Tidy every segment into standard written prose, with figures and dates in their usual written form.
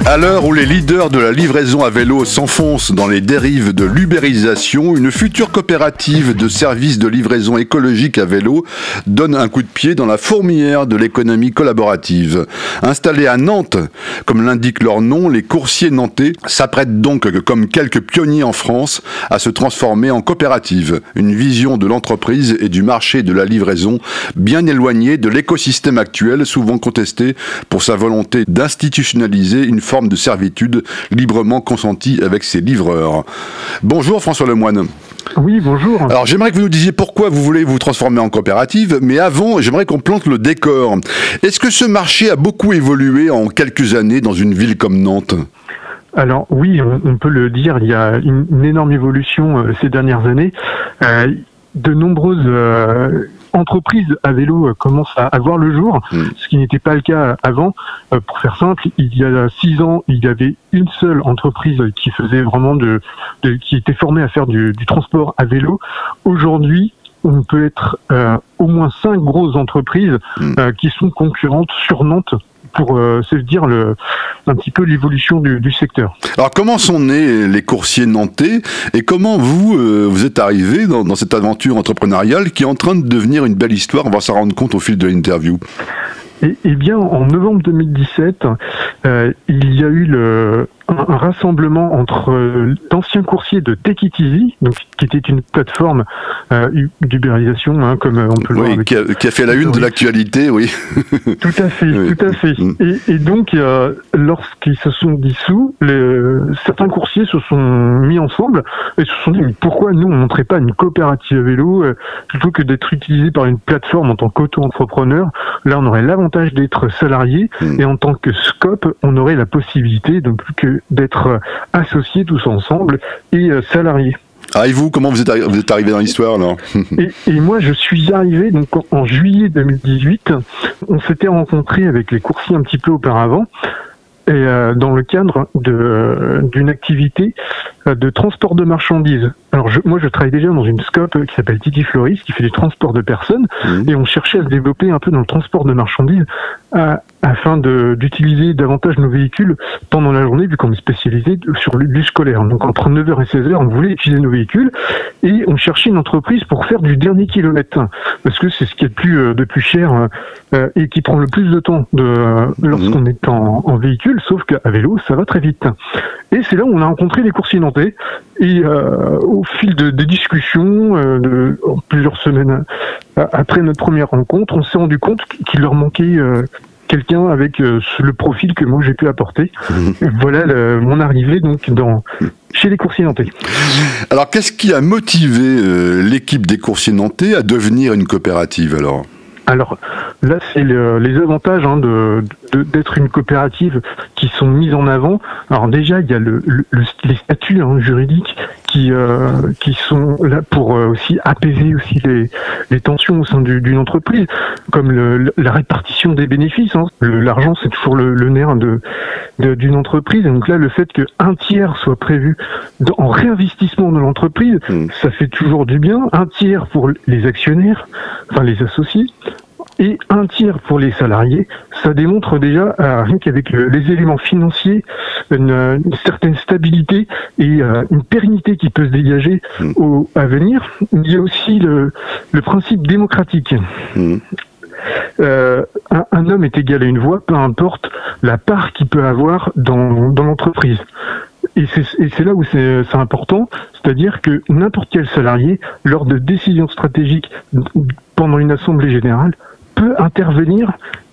À l'heure où les leaders de la livraison à vélo s'enfoncent dans les dérives de l'ubérisation, une future coopérative de services de livraison écologique à vélo donne un coup de pied dans la fourmilière de l'économie collaborative. Installés à Nantes, comme l'indique leur nom, les coursiers nantais s'apprêtent donc, comme quelques pionniers en France, à se transformer en coopérative. Une vision de l'entreprise et du marché de la livraison bien éloignée de l'écosystème actuel, souvent contesté pour sa volonté d'institutionnaliser une forme de servitude librement consentie avec ses livreurs. Bonjour François Lemoine. Oui, bonjour. Alors j'aimerais que vous nous disiez pourquoi vous voulez vous transformer en coopérative, mais avant, j'aimerais qu'on plante le décor. Est-ce que ce marché a beaucoup évolué en quelques années dans une ville comme Nantes ? Alors oui, on peut le dire, il y a une énorme évolution ces dernières années. De nombreuses entreprises à vélo commencent à voir le jour, ce qui n'était pas le cas avant. Pour faire simple, il y a 6 ans, il y avait une seule entreprise qui faisait vraiment qui était formée à faire du transport à vélo. Aujourd'hui, on peut être au moins 5 grosses entreprises qui sont concurrentes sur Nantes pour se dire un petit peu l'évolution du secteur. Alors comment sont nés les coursiers nantais et comment vous êtes arrivé dans cette aventure entrepreneuriale qui est en train de devenir une belle histoire, on va s'en rendre compte au fil de l'interview. Eh bien, en novembre 2017, il y a eu un rassemblement entre d'anciens coursiers de Take It Easy, donc qui était une plateforme d'ubérisation, comme on peut le voir. Qui a fait la une de l'actualité, oui. Tout à fait, oui. Tout à fait. Et donc, lorsqu'ils se sont dissous, certains coursiers se sont mis ensemble et se sont dit mais pourquoi nous on ne montrait pas une coopérative à vélo plutôt que d'être utilisé par une plateforme en tant qu'auto-entrepreneur. Là, on aurait l'avantage d'être salarié et en tant que scope, on aurait la possibilité de plus que d'être associés tous ensemble et salariés. Ah, et vous, comment vous êtes arrivé dans l'histoire alors? Et moi, je suis arrivé donc en juillet 2018. On s'était rencontrés avec les coursiers un petit peu auparavant. Et dans le cadre d'une activité de transport de marchandises. Alors moi je travaille déjà dans une scope qui s'appelle Titi Floris, qui fait du transport de personnes, et on cherchait à se développer un peu dans le transport de marchandises afin d'utiliser davantage nos véhicules pendant la journée, vu qu'on est spécialisé sur le bus scolaire. Donc entre 9h et 16h, on voulait utiliser nos véhicules, et on cherchait une entreprise pour faire du dernier kilomètre, parce que c'est ce qui est de plus cher et qui prend le plus de temps lorsqu'on est en véhicule, sauf qu'à vélo, ça va très vite. Et c'est là où on a rencontré les coursiers nantais, et au fil des discussions, plusieurs semaines après notre première rencontre, on s'est rendu compte qu'il leur manquait quelqu'un avec le profil que moi j'ai pu apporter. Voilà mon arrivée donc chez les coursiers nantais. Alors qu'est-ce qui a motivé l'équipe des coursiers nantais à devenir une coopérative alors ? Alors là, c'est les avantages d'être une coopérative qui sont mis en avant. Alors déjà, il y a les statuts juridiques qui sont là pour aussi apaiser aussi les tensions au sein d'une entreprise, comme la répartition des bénéfices. L'argent, c'est toujours le nerf d'une entreprise. Et donc là, le fait qu'un tiers soit prévu en réinvestissement de l'entreprise, ça fait toujours du bien. Un tiers pour les actionnaires, enfin les associés, et un tiers pour les salariés, ça démontre déjà, rien qu'avec les éléments financiers, une certaine stabilité et une pérennité qui peut se dégager à venir. Il y a aussi le principe démocratique. Un homme est égal à une voix, peu importe la part qu'il peut avoir dans l'entreprise. Et c'est là où c'est important, c'est-à-dire que n'importe quel salarié, lors de décisions stratégiques pendant une assemblée générale, peut intervenir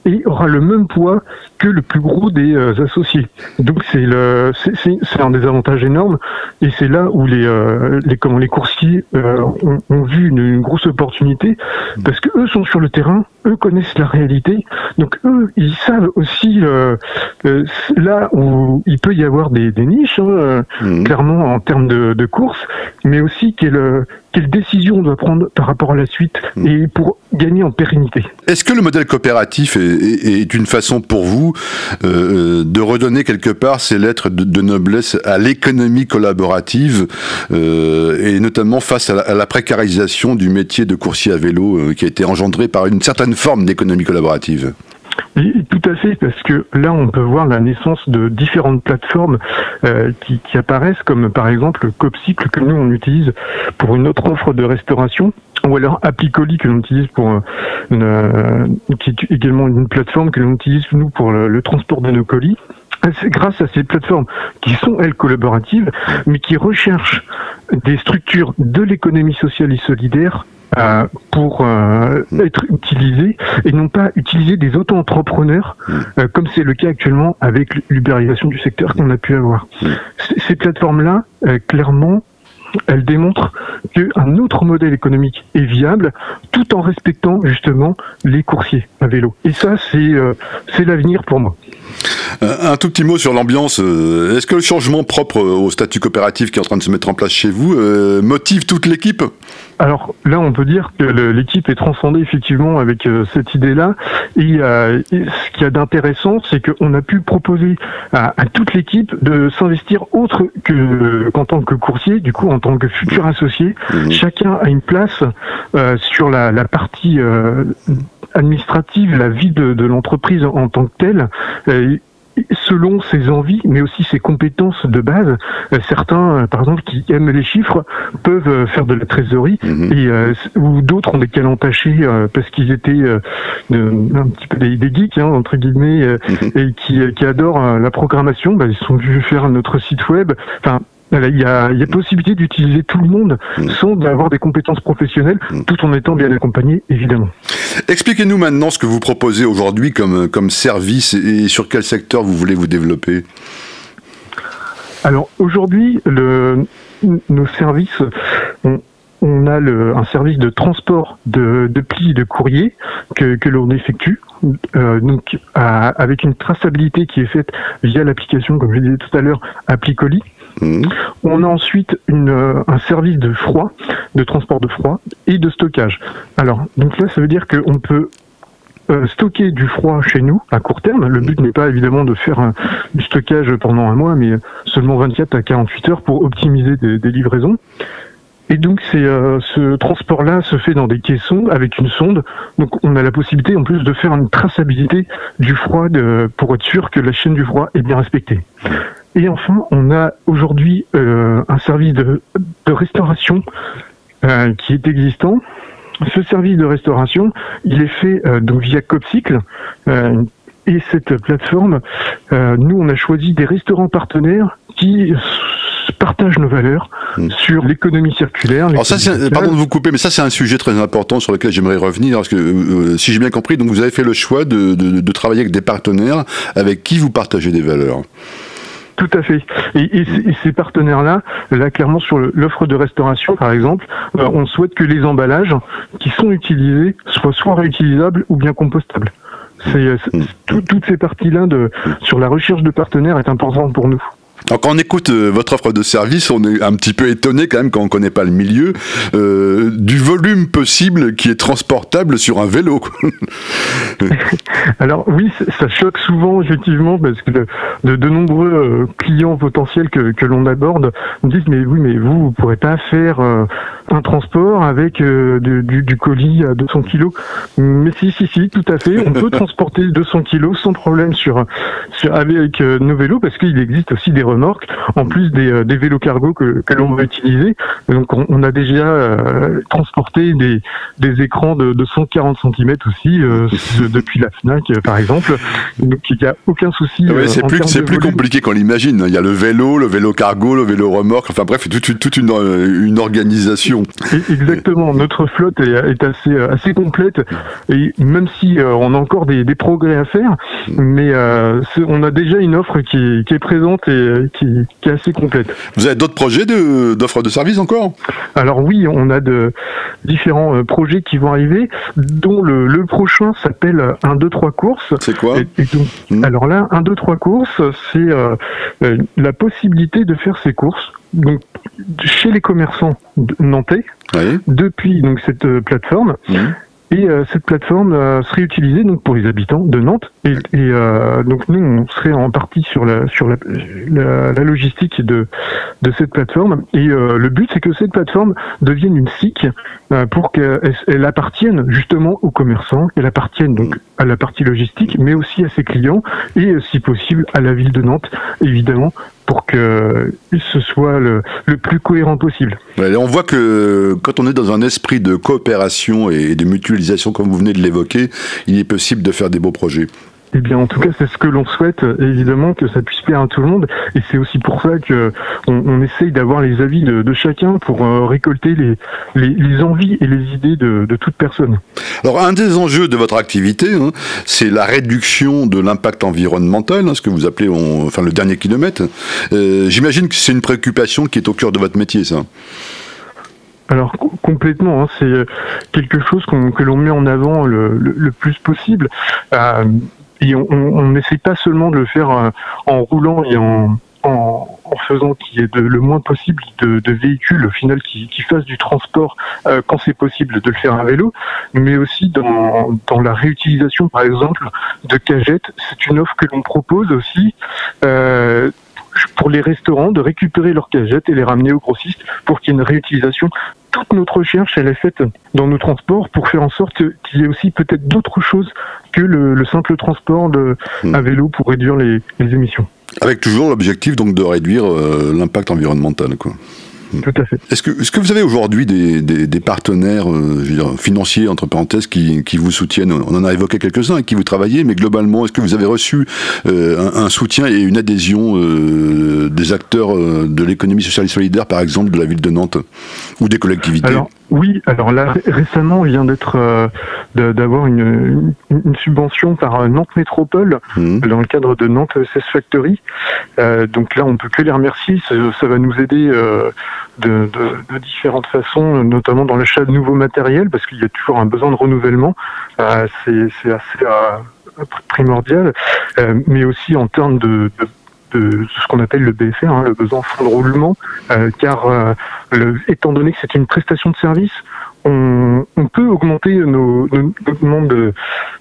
et aura le même poids que le plus gros des associés. Donc c'est un des avantages énormes, et c'est là où les coursiers ont vu une grosse opportunité, parce que eux sont sur le terrain, eux connaissent la réalité, donc eux ils savent aussi là où il peut y avoir des niches, clairement en termes de courses, mais aussi quelle décision on doit prendre par rapport à la suite et pour gagner en pérennité. Est-ce que le modèle coopératif est une façon pour vous de redonner quelque part ces lettres de noblesse à l'économie collaborative et notamment face à la précarisation du métier de coursier à vélo qui a été engendré par une certaine certaine forme d'économie collaborative. Et tout à fait, parce que là, on peut voir la naissance de différentes plateformes qui apparaissent, comme par exemple Copcycle, que nous, on utilise pour une autre offre de restauration, ou alors Applicoli, que l'on utilise pour qui est également une plateforme que l'on utilise, nous, pour le transport de nos colis. C'est grâce à ces plateformes qui sont, elles, collaboratives, mais qui recherchent des structures de l'économie sociale et solidaire pour être utilisés et non pas utiliser des auto-entrepreneurs comme c'est le cas actuellement avec l'ubérisation du secteur qu'on a pu avoir. Ces plateformes-là, clairement, elles démontrent qu'un autre modèle économique est viable tout en respectant justement les coursiers à vélo. Et ça, c'est l'avenir pour moi. Un tout petit mot sur l'ambiance. Est-ce que le changement propre au statut coopératif qui est en train de se mettre en place chez vous motive toute l'équipe ? Alors là, on peut dire que l'équipe est transcendée effectivement avec cette idée-là. Et ce qu'il y a d'intéressant, c'est qu'on a pu proposer à toute l'équipe de s'investir autre qu'en tant que coursier, du coup en tant que futur associé. Chacun a une place sur la partie administrative, la vie de l'entreprise en tant que telle. Selon ses envies, mais aussi ses compétences de base. Certains, par exemple, qui aiment les chiffres, peuvent faire de la trésorerie, ou d'autres ont des cales entachées parce qu'ils étaient un petit peu des geeks, entre guillemets, et qui adorent la programmation. Ils sont venus faire notre site web. Enfin, il y a possibilité d'utiliser tout le monde sans avoir des compétences professionnelles, tout en étant bien accompagné, évidemment. Expliquez-nous maintenant ce que vous proposez aujourd'hui comme service et sur quel secteur vous voulez vous développer. Alors aujourd'hui, nos services, on a un service de transport de plis de courrier que l'on effectue. Donc avec une traçabilité qui est faite via l'application, comme je disais tout à l'heure, Applicoli. On a ensuite un service de froid, de transport de froid et de stockage. Alors, donc là, ça veut dire qu'on peut stocker du froid chez nous à court terme. Le but n'est pas évidemment de faire du stockage pendant un mois, mais seulement 24 à 48 heures pour optimiser des livraisons. Et donc ce transport-là se fait dans des caissons avec une sonde. Donc on a la possibilité en plus de faire une traçabilité du froid pour être sûr que la chaîne du froid est bien respectée. Et enfin, on a aujourd'hui un service de restauration qui est existant. Ce service de restauration, il est fait donc via Copcycle. Et cette plateforme, nous, on a choisi des restaurants partenaires qui partagent nos valeurs sur l'économie circulaire. Alors ça, pardon de vous couper, mais ça c'est un sujet très important sur lequel j'aimerais revenir, parce que si j'ai bien compris, donc vous avez fait le choix de travailler avec des partenaires avec qui vous partagez des valeurs. Tout à fait. Et ces partenaires-là, là clairement sur l'offre de restauration par exemple, on souhaite que les emballages qui sont utilisés soient soit réutilisables ou bien compostables. Toutes ces parties-là sur la recherche de partenaires est importante pour nous. Alors quand on écoute votre offre de service, on est un petit peu étonné quand même quand on ne connaît pas le milieu du volume possible qui est transportable sur un vélo. Alors oui, ça choque souvent effectivement parce que de nombreux clients potentiels que l'on aborde me disent mais oui mais vous ne pourrez pas faire un transport avec du colis à 200 kilos. Mais si, tout à fait. On peut transporter 200 kilos sans problème avec nos vélos parce qu'il existe aussi des remorques, en plus des vélos cargo que l'on va utiliser. Donc on a déjà transporté des écrans de 140 cm aussi depuis la FNAC par exemple. Donc il n'y a aucun souci. Oui, c'est plus compliqué qu'on l'imagine. Il y a le vélo cargo, le vélo remorque, enfin bref, toute une organisation. Exactement, notre flotte est assez complète et même si on a encore des progrès à faire, mais on a déjà une offre qui est présente et qui est assez complète. Vous avez d'autres projets d'offres de services encore ? Alors oui, on a de différents projets qui vont arriver, dont le prochain s'appelle 1, 2, 3 courses. C'est quoi ? Alors là, 1, 2, 3 courses, c'est la possibilité de faire ces courses donc, chez les commerçants nantais, oui, depuis donc, cette plateforme. Et cette plateforme serait utilisée donc pour les habitants de Nantes. Donc nous, on serait en partie sur la logistique de cette plateforme. Et le but, c'est que cette plateforme devienne une SIC pour qu'elle appartienne justement aux commerçants, qu'elle appartienne donc à la partie logistique, mais aussi à ses clients et, si possible, à la ville de Nantes, évidemment, pour que ce soit le plus cohérent possible. Ouais, on voit que quand on est dans un esprit de coopération et de mutualisation, comme vous venez de l'évoquer, il est possible de faire des beaux projets. Eh bien, en tout cas, c'est ce que l'on souhaite, évidemment, que ça puisse plaire à tout le monde. Et c'est aussi pour ça que on essaye d'avoir les avis de chacun pour récolter les envies et les idées de toute personne. Alors, un des enjeux de votre activité, c'est la réduction de l'impact environnemental, ce que vous appelez le dernier kilomètre. J'imagine que c'est une préoccupation qui est au cœur de votre métier, ça. Alors complètement, c'est quelque chose que l'on met en avant le plus possible. Et on n'essaie pas seulement de le faire en roulant et en faisant qu'il y ait le moins possible de véhicules au final qui fassent du transport quand c'est possible de le faire à vélo, mais aussi dans la réutilisation par exemple de cagettes. C'est une offre que l'on propose aussi pour les restaurants de récupérer leurs cagettes et les ramener aux grossistes pour qu'il y ait une réutilisation. Toute notre recherche, elle est faite dans nos transports pour faire en sorte qu'il y ait aussi peut-être d'autres choses que le simple transport à vélo pour réduire les émissions. Avec toujours l'objectif donc de réduire l'impact environnemental, quoi. Tout à fait. Est-ce que vous avez aujourd'hui des partenaires financiers, entre parenthèses, qui vous soutiennent? On en a évoqué quelques-uns avec qui vous travaillez, mais globalement, est-ce que vous avez reçu un soutien et une adhésion des acteurs de l'économie sociale et solidaire, par exemple, de la ville de Nantes, ou des collectivités? Oui, alors là, récemment, on vient d'avoir une subvention par Nantes Métropole dans le cadre de Nantes ESS Factory. Donc là, on peut que les remercier. Ça va nous aider de différentes façons, notamment dans l'achat de nouveaux matériels, parce qu'il y a toujours un besoin de renouvellement. C'est assez primordial, mais aussi en termes de ce qu'on appelle le BFR, le besoin en fonds de roulement, car étant donné que c'est une prestation de service, on peut augmenter notre nombre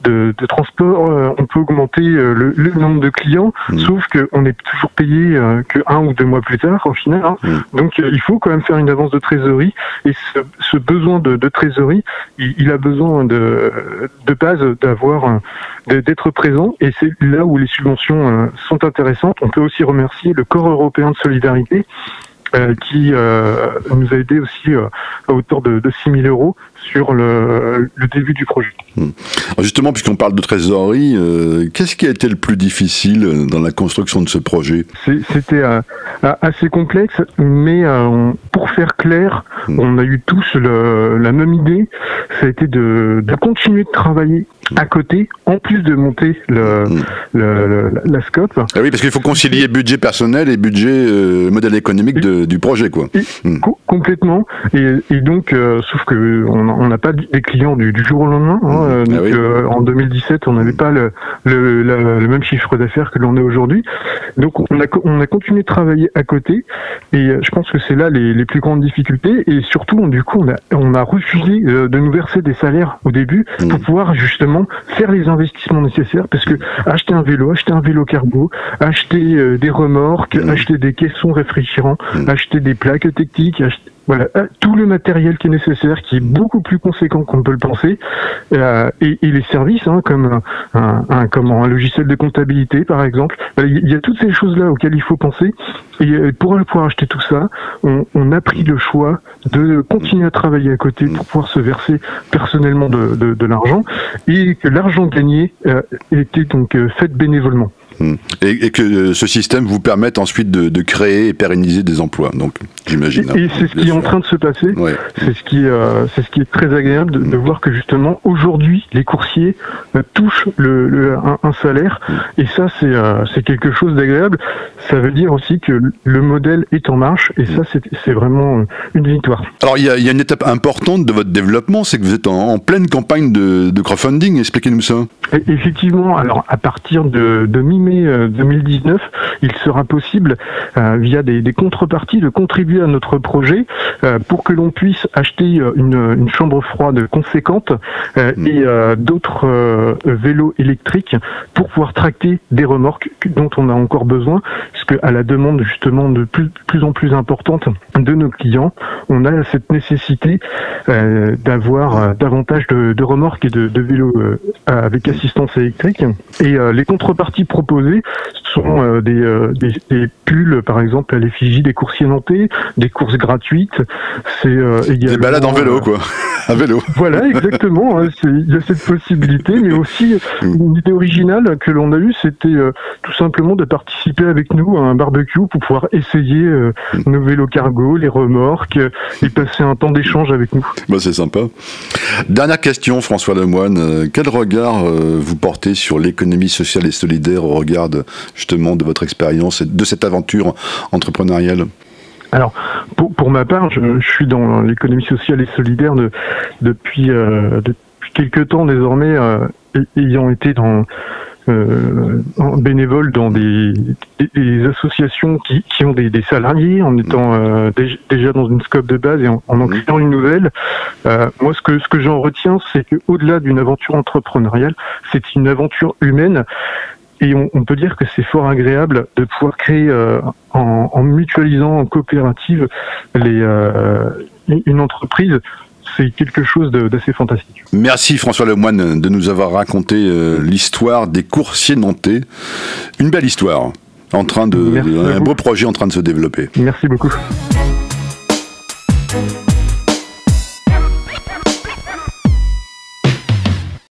de transports, on peut augmenter le nombre de clients, sauf qu'on est toujours payé que 1 ou 2 mois plus tard au final. Donc il faut quand même faire une avance de trésorerie, et ce besoin de trésorerie, il a besoin de base d'être présent, et c'est là où les subventions sont intéressantes. On peut aussi remercier le Corps européen de solidarité qui nous a aidé aussi à hauteur de 6 000 € sur le début du projet. Alors justement, puisqu'on parle de trésorerie, qu'est-ce qui a été le plus difficile dans la construction de ce projet? C'était assez complexe, mais pour faire clair, on a eu tous la même idée. Ça a été de continuer de travailler à côté, en plus de monter la scope. Ah oui, parce qu'il faut concilier budget personnel et budget modèle économique du projet, quoi. Complètement. Et donc, sauf que on n'a pas des clients du jour au lendemain. En 2017, on n'avait pas le même chiffre d'affaires que l'on a aujourd'hui. Donc, on a continué de travailler à côté. Et je pense que c'est là les plus grandes difficultés. Et surtout, du coup, on a refusé de nous verser des salaires au début pour pouvoir justement faire les investissements nécessaires, parce que acheter un vélo cargo, acheter des remorques, acheter des caissons réfrigérants, acheter des plaques techniques, voilà, tout le matériel qui est nécessaire, qui est beaucoup plus conséquent qu'on ne peut le penser, et les services, comme un logiciel de comptabilité par exemple. Il y a toutes ces choses-là auxquelles il faut penser, et pour pouvoir acheter tout ça, on a pris le choix de continuer à travailler à côté pour pouvoir se verser personnellement de l'argent, et que l'argent gagné était donc fait bénévolement. Et que ce système vous permette ensuite de créer et pérenniser des emplois, donc j'imagine. Et c'est ce qui est en train de se passer. Ouais. C'est ce qui est très agréable de voir que justement aujourd'hui les coursiers touchent un salaire, et ça c'est quelque chose d'agréable. Ça veut dire aussi que le modèle est en marche, et ça c'est vraiment une victoire. Alors il y a une étape importante de votre développement, c'est que vous êtes en pleine campagne de crowdfunding. Expliquez-nous ça. Et effectivement, alors à partir de mi-mai mai 2019, il sera possible, via des contreparties, de contribuer à notre projet pour que l'on puisse acheter une chambre froide conséquente et d'autres vélos électriques pour pouvoir tracter des remorques dont on a encore besoin, parce qu'à la demande justement de plus en plus importante de nos clients, on a cette nécessité d'avoir davantage de remorques et de vélos avec assistance électrique. Et les contreparties proposées sont des pulls, par exemple, à l'effigie des coursiers nantais, des courses gratuites. C'est également des balades en vélo, quoi. À vélo. Voilà, exactement. Il y a cette possibilité, mais aussi une idée originale que l'on a eue, c'était tout simplement de participer avec nous à un barbecue pour pouvoir essayer nos vélos cargo, les remorques, et passer un temps d'échange avec nous. Bah, c'est sympa. Dernière question, François Lemoine. Quel regard vous portez sur l'économie sociale et solidaire au regard justement de votre expérience et de cette aventure entrepreneuriale ? Alors, pour ma part, je suis dans l'économie sociale et solidaire depuis quelques temps désormais, ayant été en bénévole dans des associations qui ont des salariés, en étant déjà dans une scope de base et en créant une nouvelle. Moi, ce que j'en retiens, c'est qu'au-delà d'une aventure entrepreneuriale, c'est une aventure humaine. Et on peut dire que c'est fort agréable de pouvoir créer, en mutualisant, en coopérative, une entreprise. C'est quelque chose d'assez fantastique. Merci François Lemoine de nous avoir raconté l'histoire des coursiers nantais. Une belle histoire, un beau projet en train de se développer. Merci beaucoup.